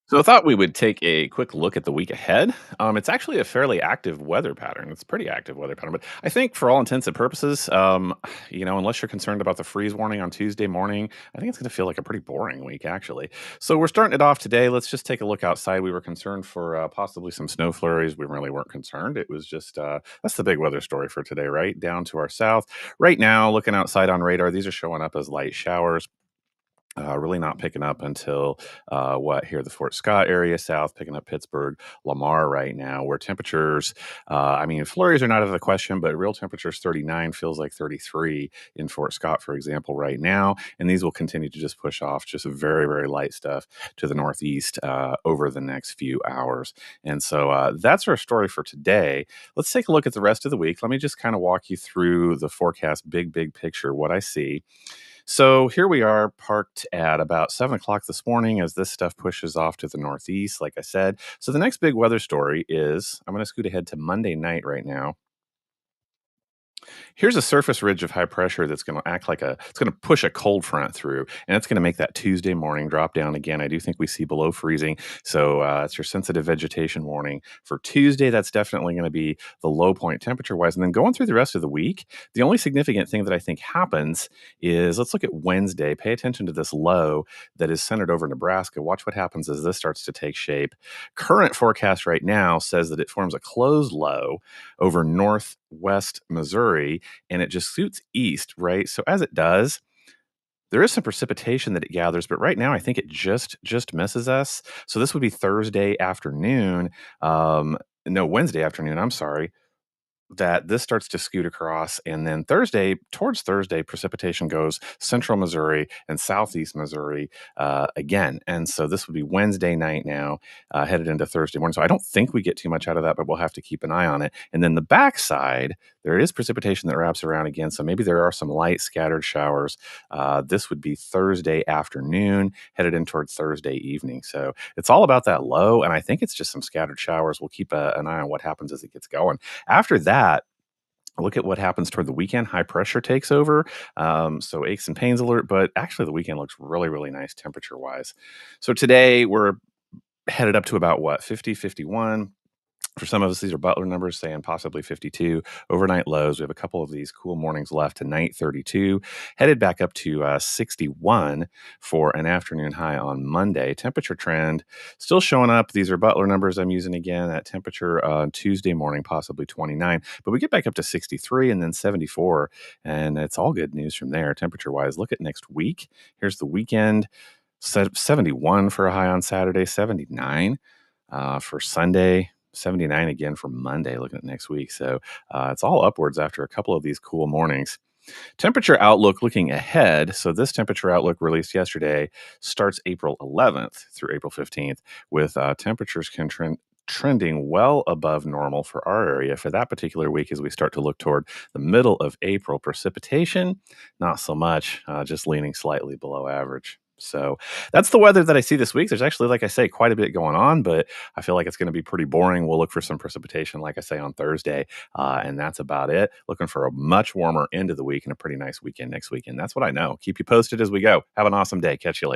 So I thought we would take a quick look at the week ahead. It's actually a fairly active weather pattern. It's a pretty active weather pattern, but I think for all intents and purposes, unless you're concerned about the freeze warning on Tuesday morning, I think it's going to feel like a pretty boring week, actually. So we're starting it off today. Let's just take a look outside. We were concerned for possibly some snow flurries. We really weren't concerned. It was just that's the big weather story for today, right? Down to our south. Right now, looking outside on radar, these are showing up as light showers. Really not picking up until the Fort Scott area south, picking up Pittsburgh, Lamar right now, where temperatures, flurries are not out of the question, but real temperatures 39 feels like 33 in Fort Scott, for example, right now. And these will continue to just push off just very, very light stuff to the northeast over the next few hours. And so that's our story for today. Let's take a look at the rest of the week. Let me just kind of walk you through the forecast, big picture, what I see. So here we are parked at about 7 o'clock this morning as this stuff pushes off to the northeast, like I said. So the next big weather story is I'm going to scoot ahead to Monday night right now. Here's a surface ridge of high pressure that's going to it's going to push a cold front through, and it's going to make that Tuesday morning drop down again. I do think we see below freezing. So it's your sensitive vegetation warning for Tuesday. That's definitely going to be the low point temperature wise. And then going through the rest of the week, the only significant thing that I think happens is let's look at Wednesday. Pay attention to this low that is centered over Nebraska. Watch what happens as this starts to take shape. Current forecast right now says that it forms a closed low over northwest Missouri and it just suits east, right? So as it does, there is some precipitation that it gathers, but right now I think it just misses us. So this would be Thursday afternoon. No, Wednesday afternoon. I'm sorry that this starts to scoot across. And then towards Thursday, precipitation goes central Missouri and southeast Missouri again. And so this would be Wednesday night now, headed into Thursday morning. So I don't think we get too much out of that, but we'll have to keep an eye on it. And then the backside, there is precipitation that wraps around again. So maybe there are some light scattered showers. This would be Thursday afternoon, headed in toward Thursday evening. So it's all about that low. And I think it's just some scattered showers. We'll keep an eye on what happens as it gets going. After that, look at what happens toward the weekend. High pressure takes over. So aches and pains alert, but actually the weekend looks really, really nice temperature wise. So today we're headed up to about what, 50, 51. For some of us, these are Butler numbers saying possibly 52 overnight lows. We have a couple of these cool mornings left tonight, 32, headed back up to 61 for an afternoon high on Monday. Temperature trend still showing up. These are Butler numbers I'm using again. That temperature on Tuesday morning, possibly 29, but we get back up to 63 and then 74. And it's all good news from there, temperature wise. Look at next week. Here's the weekend. 71 for a high on Saturday, 79 for Sunday, 79 again for Monday, looking at next week. So it's all upwards after a couple of these cool mornings. Temperature outlook looking ahead. So this temperature outlook released yesterday starts April 11th through April 15th with temperatures trending well above normal for our area for that particular week as we start to look toward the middle of April. Precipitation, not so much, just leaning slightly below average. So that's the weather that I see this week. There's actually, like I say, quite a bit going on, but I feel like it's going to be pretty boring. We'll look for some precipitation, like I say, on Thursday, and that's about it. Looking for a much warmer end of the week and a pretty nice weekend next weekend. That's what I know. Keep you posted as we go. Have an awesome day. Catch you later.